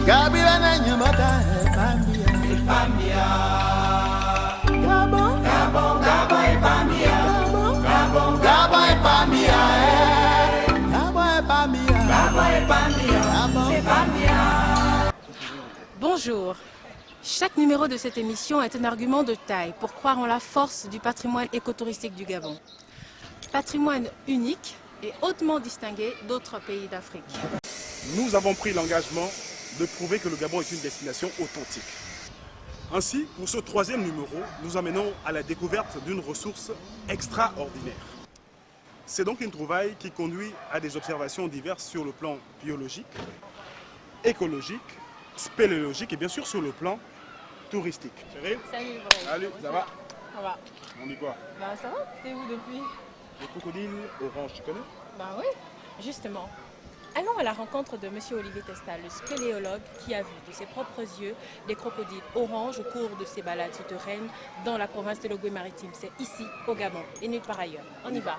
Gabia na nyamata Bambia. Bambia. Gabon. Gabon. Gabon et Bambia. Gabon. Gabon. Gabon et Bambia. Gabon et Bambia. Gabon et Bambia. Gabon et Bambia. Bonjour. Chaque numéro de cette émission est un argument de taille pour croire en la force du patrimoine écotouristique du Gabon. Patrimoine unique et hautement distingué d'autres pays d'Afrique. Nous avons pris l'engagement de prouver que le Gabon est une destination authentique. Ainsi, pour ce troisième numéro, nous amenons à la découverte d'une ressource extraordinaire. C'est donc une trouvaille qui conduit à des observations diverses sur le plan biologique, écologique, spéléologique et bien sûr sur le plan touristique. Chérie? Salut, Salut, ça va? Ça va. On dit quoi? Bah ça va, t'es où depuis? Le crocodile orange, tu connais? Bah oui, justement. Allons à la rencontre de Monsieur Olivier Testa, le spéléologue qui a vu de ses propres yeux des crocodiles oranges au cours de ses balades souterraines dans la province de l'Ogooué-Maritime. C'est ici, au Gabon, et nulle part ailleurs. On y va.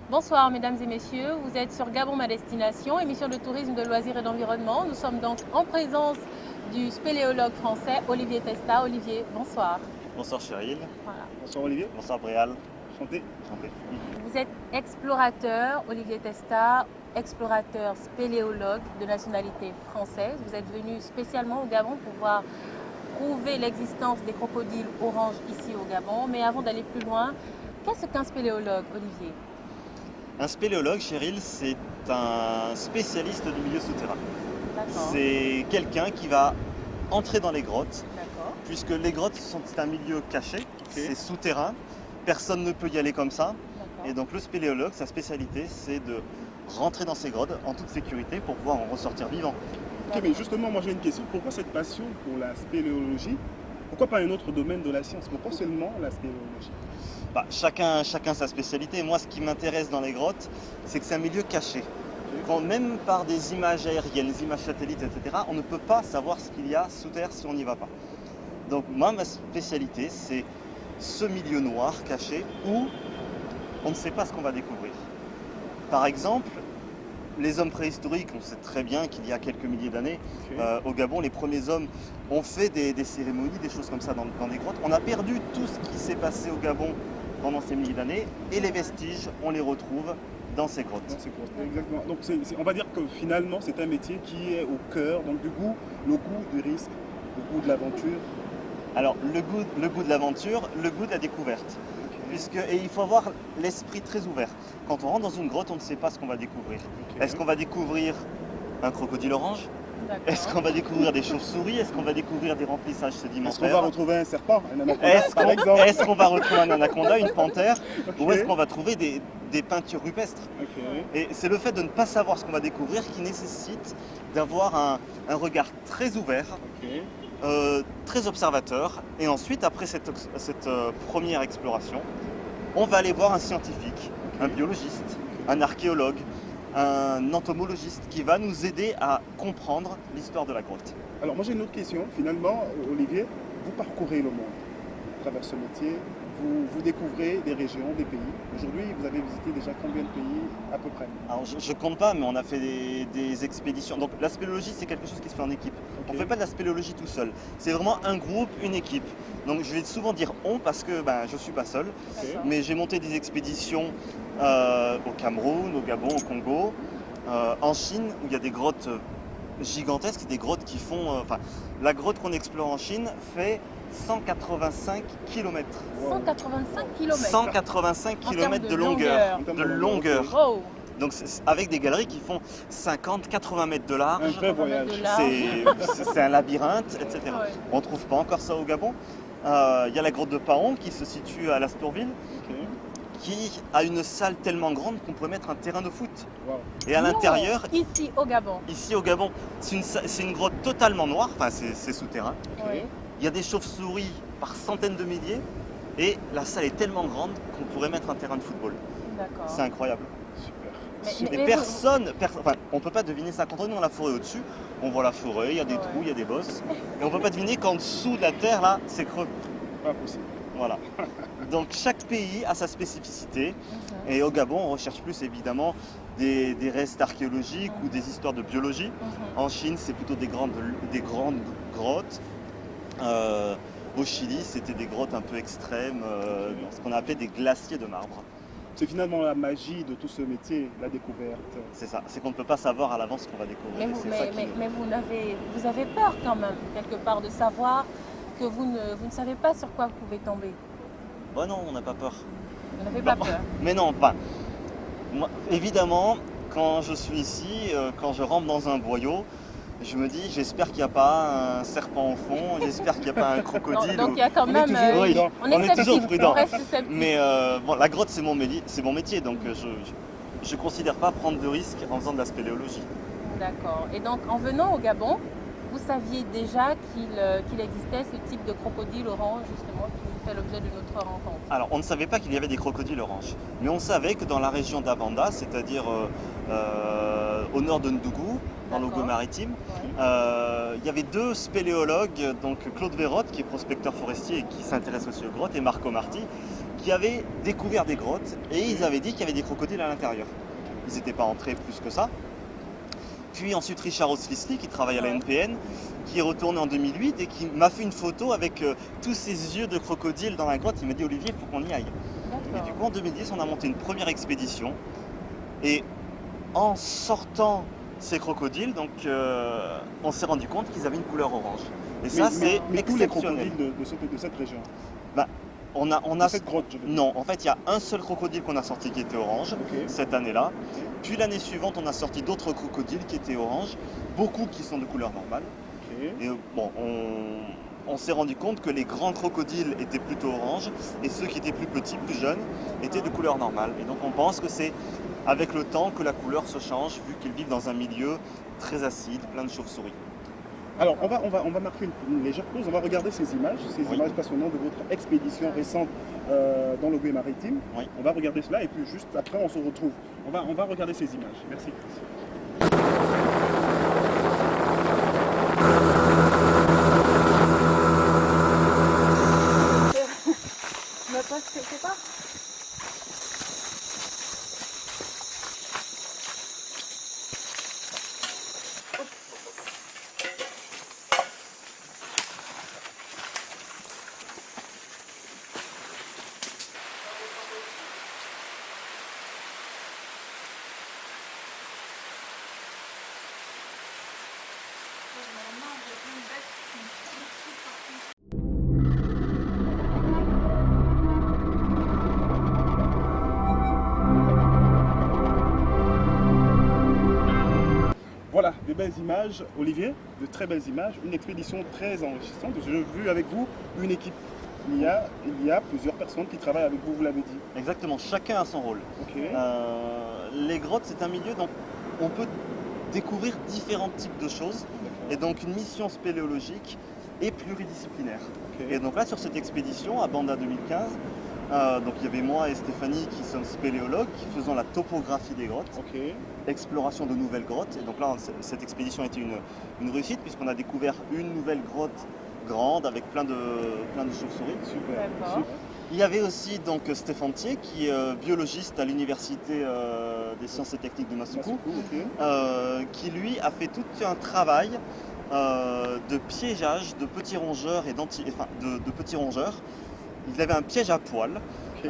Bonsoir mesdames et messieurs, vous êtes sur Gabon ma destination, émission de tourisme, de loisirs et d'environnement. Nous sommes donc en présence du spéléologue français Olivier Testa. Olivier, bonsoir. Bonsoir Cheryl. Voilà. Bonsoir Olivier. Bonsoir Bréal. Santé. Santé. Vous êtes explorateur, Olivier Testa, explorateur spéléologue de nationalité française. Vous êtes venu spécialement au Gabon pour pouvoir prouver l'existence des crocodiles oranges ici au Gabon. Mais avant d'aller plus loin, qu'est-ce qu'un spéléologue, Olivier? Un spéléologue, Cheryl, c'est un spécialiste du milieu souterrain. D'accord. C'est quelqu'un qui va entrer dans les grottes, D'accord. puisque les grottes c'est un milieu caché, c'est souterrain, personne ne peut y aller comme ça. Et donc le spéléologue, sa spécialité, c'est de rentrer dans ces grottes en toute sécurité pour pouvoir en ressortir vivant. Ok, mais justement, moi j'ai une question. Pourquoi cette passion pour la spéléologie? Pourquoi pas un autre domaine de la science? Pourquoi seulement la spéléologie? Bah, chacun sa spécialité. Moi, ce qui m'intéresse dans les grottes, c'est que c'est un milieu caché. Quand même par des images aériennes, des images satellites, etc., on ne peut pas savoir ce qu'il y a sous terre si on n'y va pas. Donc moi, ma spécialité, c'est ce milieu noir caché où on ne sait pas ce qu'on va découvrir. Par exemple, les hommes préhistoriques, on sait très bien qu'il y a quelques milliers d'années, au Gabon, les premiers hommes ont fait des cérémonies, des choses comme ça dans des grottes. On a perdu tout ce qui s'est passé au Gabon pendant ces milliers d'années et les vestiges, on les retrouve dans ces grottes. Exactement. Donc on va dire que finalement c'est un métier qui est au cœur donc, du goût, le goût du risque, le goût de l'aventure. Alors le goût de l'aventure, le goût de la découverte. Et il faut avoir l'esprit très ouvert. Quand on rentre dans une grotte, on ne sait pas ce qu'on va découvrir. Est-ce qu'on va découvrir un crocodile orange? Est-ce qu'on va découvrir des chauves-souris? Est-ce qu'on va découvrir des remplissages sédimentaires? Est-ce qu'on va retrouver un serpent, un anaconda par exemple? Est-ce qu'on va retrouver un anaconda, une panthère? Ou est-ce qu'on va trouver des peintures rupestres? Et c'est le fait de ne pas savoir ce qu'on va découvrir qui nécessite d'avoir un regard très ouvert, très observateur. Et ensuite, après cette première exploration, on va aller voir un scientifique, un biologiste, un archéologue, un entomologiste qui va nous aider à comprendre l'histoire de la grotte. Alors moi j'ai une autre question. Finalement, Olivier, vous parcourez le monde à travers ce métier. Vous découvrez des régions, des pays. Aujourd'hui, vous avez visité déjà combien de pays à peu près? Alors je compte pas, mais on a fait des expéditions. Donc la spéléologie, c'est quelque chose qui se fait en équipe. On ne fait pas de la spéléologie tout seul. C'est vraiment un groupe, une équipe. Donc je vais souvent dire on parce que je ne suis pas seul. Mais j'ai monté des expéditions au Cameroun, au Gabon, au Congo, en Chine, où il y a des grottes gigantesques, des grottes qui font... la grotte qu'on explore en Chine fait 185 km. 185 km 185 km de longueur. Oh. Donc avec des galeries qui font 50-80 mètres de large. Un vrai voyage. C'est un labyrinthe, etc. Ouais. On ne trouve pas encore ça au Gabon. Il y a la grotte de Paon qui se situe à Lastourville, qui a une salle tellement grande qu'on pourrait mettre un terrain de foot. Et à l'intérieur, ici au Gabon, c'est une grotte totalement noire, c'est souterrain. Il y a des chauves-souris par centaines de milliers et la salle est tellement grande qu'on pourrait mettre un terrain de football. C'est incroyable. Super. Mais personne, on ne peut pas deviner ça. Quand on est dans la forêt au-dessus, on voit la forêt, il y a des trous, il y a des bosses. Et on ne peut pas deviner qu'en dessous de la terre, là, c'est creux. Pas possible. Voilà. Donc chaque pays a sa spécificité. Mhm. Et au Gabon, on recherche plus évidemment des restes archéologiques ou des histoires de biologie. Mhm. En Chine, c'est plutôt des grandes grottes. Au Chili, c'était des grottes un peu extrêmes, ce qu'on a appelé des glaciers de marbre. C'est finalement la magie de tout ce métier, la découverte. C'est ça, c'est qu'on ne peut pas savoir à l'avance ce qu'on va découvrir. Mais, et c'est ça qui- mais vous avez peur quand même, quelque part, de savoir que vous ne savez pas sur quoi vous pouvez tomber. Bon non, on n'a pas peur. Vous n'avez pas peur. Mais non, enfin, moi, évidemment, quand je suis ici, quand je rentre dans un boyau, je me dis, j'espère qu'il n'y a pas un serpent au fond, j'espère qu'il n'y a pas un crocodile. Donc il y a quand même... toujours prudent. on est toujours sceptique, prudent. on reste sceptique. Mais bon, la grotte, c'est mon métier, donc je ne considère pas prendre de risques en faisant de la spéléologie. D'accord. Et donc en venant au Gabon, vous saviez déjà qu'il existait ce type de crocodile orange, justement, qui fait l'objet de notre rencontre. Alors, on ne savait pas qu'il y avait des crocodiles oranges, mais on savait que dans la région d'Abanda, c'est-à-dire au nord de Ndougou, dans D'accord. l'Ogo-Maritime, Ouais. il y avait deux spéléologues, donc Claude Vérotte, qui est prospecteur forestier et qui s'intéresse aussi aux grottes, et Marco Marti, qui avaient découvert des grottes et ils avaient dit qu'il y avait des crocodiles à l'intérieur. Ils n'étaient pas entrés plus que ça. Puis ensuite Richard Oslisli, qui travaille à la Ouais. NPN, qui est retourné en 2008 et qui m'a fait une photo avec tous ces yeux de crocodile dans la grotte. Il m'a dit, Olivier, il faut qu'on y aille. Et D'accord. du coup, en 2010, on a monté une première expédition. Et en sortant ces crocodides, donc, on s'est rendu compte qu'ils avaient une couleur orange. Et ça, c'est mais tous les exceptionnel. crocodiles de cette région, On a de cette grotte, je veux dire. Non, en fait, il y a un seul crocodile qu'on a sorti qui était orange Ok. cette année-là. Puis l'année suivante, on a sorti d'autres crocodiles qui étaient orange, beaucoup qui sont de couleur normale. Ok. Et bon, on s'est rendu compte que les grands crocodiles étaient plutôt orange et ceux qui étaient plus petits, plus jeunes, étaient de couleur normale. Et donc on pense que c'est avec le temps que la couleur se change vu qu'ils vivent dans un milieu très acide, plein de chauves-souris. Alors, on va marquer une légère pause. On va regarder ces images Oui. images passionnantes de votre expédition récente dans l'Ogo-Maritime. Oui. On va regarder cela et puis juste après, on se retrouve. On va regarder ces images. Merci. Me passe quelque part? Voilà, de belles images, Olivier, de très belles images, une expédition très enrichissante. J'ai vu avec vous une équipe. Il y a plusieurs personnes qui travaillent avec vous, vous l'avez dit. Exactement, chacun a son rôle. Ok. Les grottes, c'est un milieu dont on peut découvrir différents types de choses. Et donc une mission spéléologique est pluridisciplinaire. Ok. Et donc là, sur cette expédition, à Banda 2015, donc il y avait moi et Stéphanie qui sommes spéléologues, qui faisons la topographie des grottes, Ok. exploration de nouvelles grottes. Et donc là, cette expédition a été une réussite puisqu'on a découvert une nouvelle grotte grande avec plein de chauves-souris. Super. D'accord. Super. Il y avait aussi donc Stéphane Thier qui est biologiste à l'université des sciences et techniques de Massoukou, Ok. qui lui a fait tout un travail de piégeage de petits rongeurs et de petits rongeurs. Il avait un piège à poils Ok.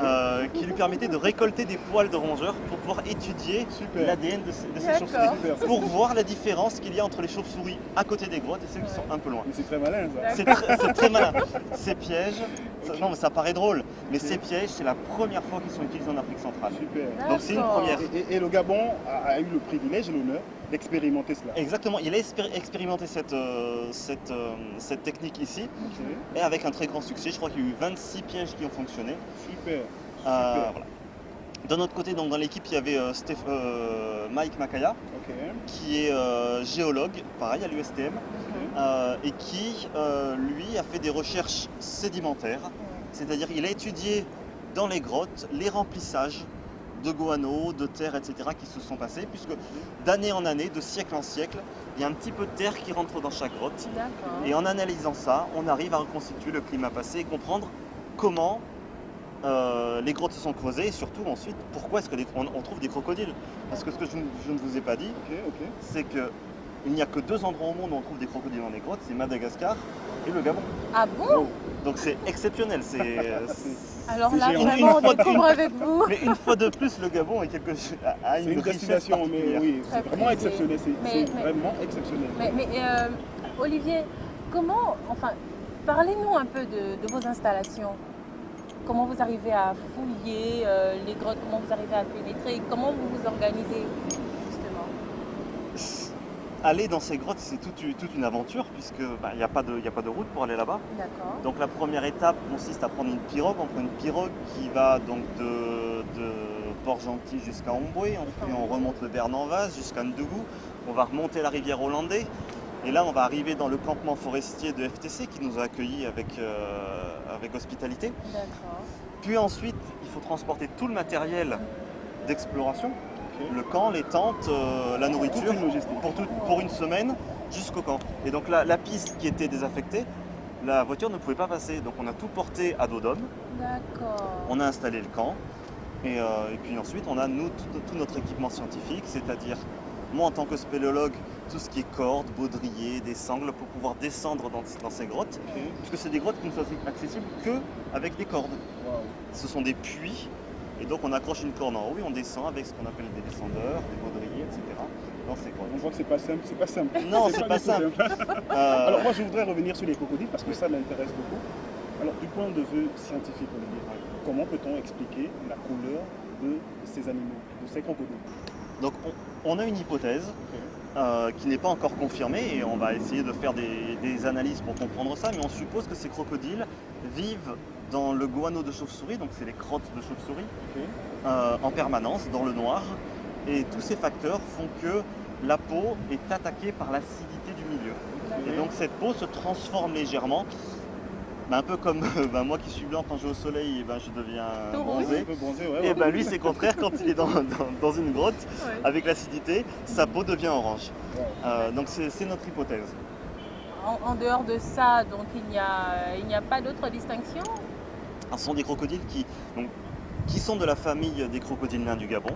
qui lui permettait de récolter des poils de rongeurs pour pouvoir étudier Super. l'ADN de ces D'accord. chauves-souris, Super. pour voir la différence qu'il y a entre les chauves-souris à côté des grottes et ceux qui sont un peu loin. Mais c'est très malin ça. C'est très malin. Ces pièges, Ok. non mais ça paraît drôle, mais Ok. ces pièges, c'est la première fois qu'ils sont utilisés en Afrique centrale. Super. Donc c'est une D'accord. première. Et le Gabon a eu le privilège et l'honneur d'expérimenter cela. Exactement, il a expérimenté cette technique ici, Ok. et avec un très grand succès. Je crois qu'il y a eu 26 pièges qui ont fonctionné. Super. Voilà. D'un autre côté, donc, dans l'équipe, il y avait Mike Makaya, Ok. qui est géologue, pareil, à l'USTM, et qui, lui, a fait des recherches sédimentaires. C'est-à-dire il a étudié dans les grottes les remplissages de guano, de terre, etc. qui se sont passés, puisque d'année en année, de siècle en siècle, il y a un petit peu de terre qui rentre dans chaque grotte. D'accord. Et en analysant ça, on arrive à reconstituer le climat passé et comprendre comment les grottes se sont creusées et surtout ensuite, pourquoi est-ce qu'on trouve des crocodiles? Parce que ce que je ne vous ai pas dit, c'est qu'il n'y a que 2 endroits au monde où on trouve des crocodiles dans les grottes, c'est Madagascar et le Gabon. Ah bon? Donc c'est exceptionnel. Alors c'est là, géant. vraiment, on découvre avec vous. Mais une fois de plus, le Gabon est a C'est une une richesse destination, mais particulière. oui, c'est Très vraiment prisée. exceptionnel. Mais- C'est vraiment exceptionnel. Olivier, parlez-nous un peu de vos installations. Comment vous arrivez à fouiller les grottes, comment vous arrivez à pénétrer, comment vous vous organisez justement? Aller dans ces grottes, c'est toute une aventure puisque il n'y a pas de route pour aller là-bas. D'accord. Donc la première étape consiste à prendre une pirogue. On prend une pirogue qui va donc de Port-Gentil jusqu'à Omboué. Puis on remonte le Berne-en-Vase jusqu'à Ndougou. On va remonter la rivière Hollandais. Et là, on va arriver dans le campement forestier de FTC qui nous a accueillis avec hospitalité. D'accord. Puis ensuite, il faut transporter tout le matériel d'exploration, le camp, les tentes, la nourriture, Toute une logistique. pour une semaine jusqu'au camp. Et donc la piste qui était désaffectée, la voiture ne pouvait pas passer. Donc on a tout porté à dos d'homme, D'accord. on a installé le camp. Et puis ensuite, on a tout notre équipement scientifique, c'est-à-dire moi en tant que spéléologue, tout ce qui est cordes, baudriers, des sangles pour pouvoir descendre dans ces grottes. Parce que c'est des grottes qui ne sont accessibles qu'avec des cordes. Waouh. Ce sont des puits, et donc on accroche une corde en haut et on descend avec ce qu'on appelle des descendeurs, des baudriers, etc. dans ces On grottes. voit que c'est pas simple, c'est pas simple. Non, c'est pas du tout simple. Alors moi je voudrais revenir sur les crocodiles parce que ça m'intéresse beaucoup. Alors du point de vue scientifique, Olivier, comment peut-on expliquer la couleur de ces animaux, de ces crocodiles? Donc on a une hypothèse qui n'est pas encore confirmée et on va essayer de faire des analyses pour comprendre ça, mais on suppose que ces crocodiles vivent dans le guano de chauve-souris, donc c'est les crottes de chauve-souris, en permanence, dans le noir. Et tous ces facteurs font que la peau est attaquée par l'acidité du milieu. Et donc cette peau se transforme légèrement. Un peu comme moi qui suis blanc quand je vais au soleil, je deviens Tout bronzé. Un peu bronzé, ouais. Et ouais. lui c'est contraire, quand il est dans une grotte, Ouais. avec l'acidité, sa peau devient orange. Donc c'est notre hypothèse. En dehors de ça, donc il n'y a pas d'autre distinction? Ce sont des crocodiles qui sont de la famille des crocodiles nains du Gabon,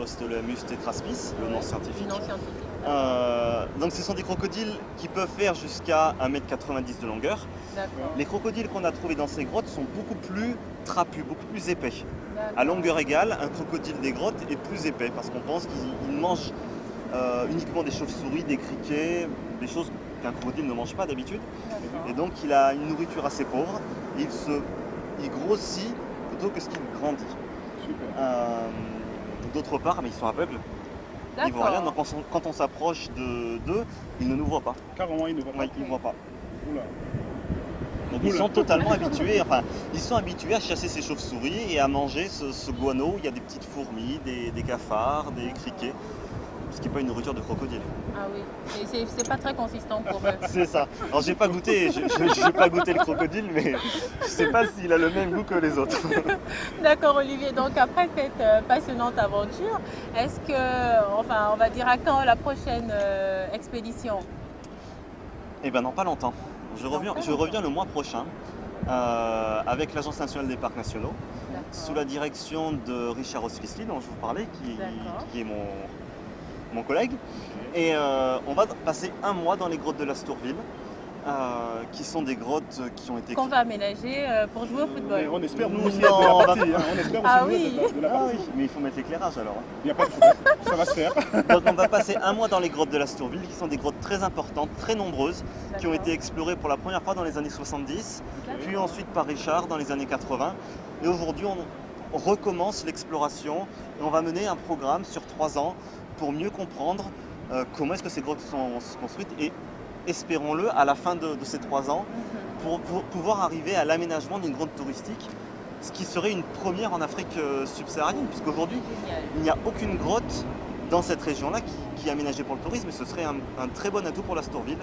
Ostolaemus tetraspis, le nom scientifique. Non scientifique. Donc ce sont des crocodiles qui peuvent faire jusqu'à 1,90 m de longueur. D'accord. Les crocodiles qu'on a trouvés dans ces grottes sont beaucoup plus trapus, beaucoup plus épais. D'accord. À longueur égale, un crocodile des grottes est plus épais parce qu'on pense qu'il mange uniquement des chauves-souris, des criquets, des choses qu'un crocodile ne mange pas d'habitude. D'accord. Et donc il a une nourriture assez pauvre, et il grossit plutôt que ce qu'il grandit. Super. D'autre part, mais ils sont aveugles, ils voient rien, donc quand on s'approche d'eux, ils ne nous voient pas. Carrément, il ne va pas. Ouais, ils ne voient pas. Oula. Donc ils sont totalement habitués, ils sont habitués à chasser ces chauves-souris et à manger ce guano où il y a des petites fourmis, des cafards, des criquets, ce qui n'est pas une nourriture de crocodile. Ah oui, et c'est pas très consistant pour eux. C'est ça. Alors j'ai pas goûté, j'ai pas goûté le crocodile, mais je sais pas s'il a le même goût que les autres. D'accord Olivier, donc après cette passionnante aventure, est-ce que, on va dire à quand la prochaine expédition? Eh ben non, pas longtemps. Je reviens le mois prochain avec l'Agence nationale des parcs nationaux, sous la direction de Richard Osvisli, dont je vous parlais, qui est mon collègue. Et on va passer un mois dans les grottes de l'Astourville, qui sont des grottes qui ont été... Qu'on va aménager pour jouer au football. Mais on espère nous aussi Non, être de la on va- partie. On espère aussi Ah nous oui. être de la Ah partie. oui, mais il faut mettre l'éclairage alors. Il n'y a pas de problème. Ça va se faire. Donc on va passer un mois dans les grottes de l'Astourville, qui sont des grottes très importantes, très nombreuses, qui ont été explorées pour la première fois dans les années 70, puis ensuite par Richard dans les années 80. Et aujourd'hui, on recommence l'exploration et on va mener un programme sur 3 ans pour mieux comprendre comment est-ce que ces grottes sont construites et, espérons-le, à la fin de ces 3 ans, pour pouvoir arriver à l'aménagement d'une grotte touristique, ce qui serait une première en Afrique subsaharienne, puisqu'aujourd'hui, Génial. il n'y a aucune grotte dans cette région-là qui est aménagée pour le tourisme, et ce serait un très bon atout pour l'Astourville,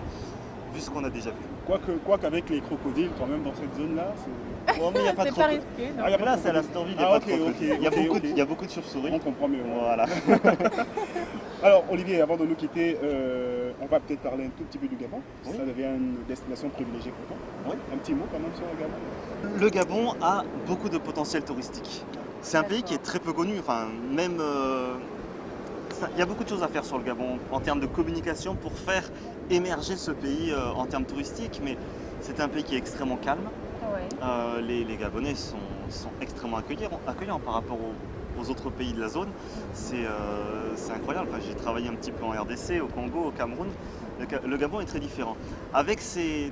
vu ce qu'on a déjà vu. Quoi qu'avec les crocodiles, quand même, dans cette zone-là, Bon, mais il n'y a pas C'est trop. pas risqué. non. Là, c'est à la Stormville, il n'y a Ah, pas ok, de crocodile. ok, ok. Il y a beaucoup de chauves-souris. on comprend mieux. Voilà. Alors, Olivier, avant de nous quitter, on va peut-être parler un tout petit peu du Gabon. Oui. Ça devient une destination privilégiée pour toi. Oui. Un petit mot quand même sur le Gabon. Le Gabon a beaucoup de potentiel touristique. C'est un pays qui est très peu connu, enfin même il y a beaucoup de choses à faire sur le Gabon en termes de communication pour faire émerger ce pays en termes touristiques, mais c'est un pays qui est extrêmement calme. Ouais. Les Gabonais sont extrêmement accueillants par rapport aux autres pays de la zone. C'est incroyable. Enfin, j'ai travaillé un petit peu en RDC, au Congo, au Cameroun. Le Gabon est très différent. Avec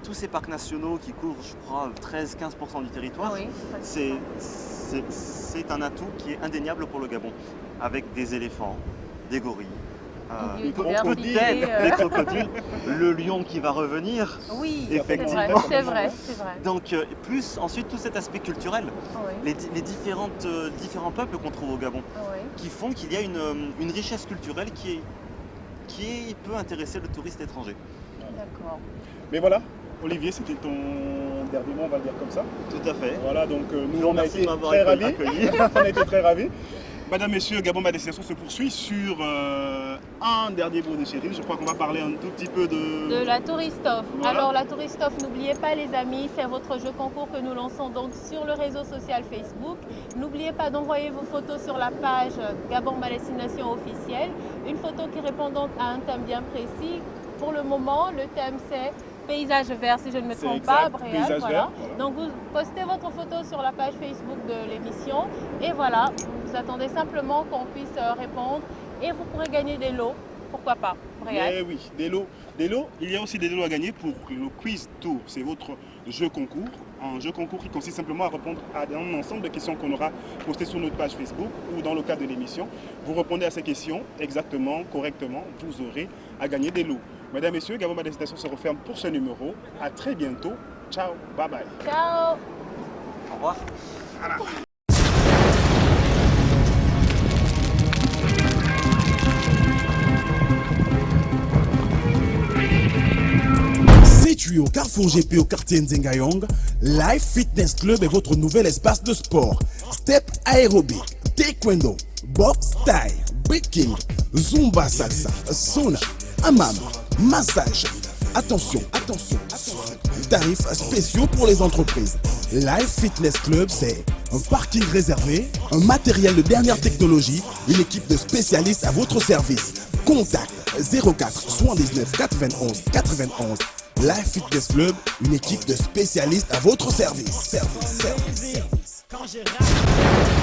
tous ces parcs nationaux qui couvrent, je crois, 13-15% du territoire, Oui, c'est un atout qui est indéniable pour le Gabon. Avec des éléphants, des gorilles, Une des biodiversité, crocodiles, le lion qui va revenir. Oui, Effectivement. c'est vrai. Donc, plus ensuite tout cet aspect culturel, Oui, les différents peuples qu'on trouve au Gabon, oui. qui font qu'il y a une richesse culturelle qui peut intéresser le touriste étranger. D'accord. Mais voilà, Olivier, c'était ton dernier mot, on va le dire comme ça. Tout à fait. Voilà, donc Je nous vous on a remercie été de m'avoir très ravis. accueilli. On a été très ravis. Madame, Messieurs, Gabon Ma Destination se poursuit sur un dernier mot de Chérie. Je crois qu'on va parler un tout petit peu De la Touristoff. Voilà. Alors la Touristoff, n'oubliez pas les amis, c'est votre jeu concours que nous lançons donc sur le réseau social Facebook. N'oubliez pas d'envoyer vos photos sur la page Gabon Ma Destination officielle. Une photo qui répond donc à un thème bien précis. Pour le moment, le thème c'est paysage vert, si je ne me C'est trompe exact, pas, Bréal, paysage voilà. vert, voilà. Donc vous postez votre photo sur la page Facebook de l'émission et voilà, vous attendez simplement qu'on puisse répondre et vous pourrez gagner des lots, pourquoi pas, Bréal. Mais oui, des lots. Il y a aussi des lots à gagner pour le Quiz Tour. C'est votre jeu concours. Un jeu concours qui consiste simplement à répondre à un ensemble de questions qu'on aura postées sur notre page Facebook ou dans le cadre de l'émission. Vous répondez à ces questions exactement, correctement. Vous aurez à gagner des lots. Mesdames, Messieurs, Gabon Ma Destination se referme pour ce numéro. À très bientôt. Ciao, bye bye. Ciao. Au revoir. Situé au Carrefour GP au quartier Nzengayong, Life Fitness Club est votre nouvel espace de sport. Step aérobic, taekwondo, boxe thaï, breaking, zumba salsa, sauna, hammam, massage. Attention, tarifs spéciaux pour les entreprises. Life Fitness Club, c'est un parking réservé, un matériel de dernière technologie, une équipe de spécialistes à votre service. Contact 04 79 91 91. Life Fitness Club, une équipe de spécialistes à votre service. Service. Quand je rappe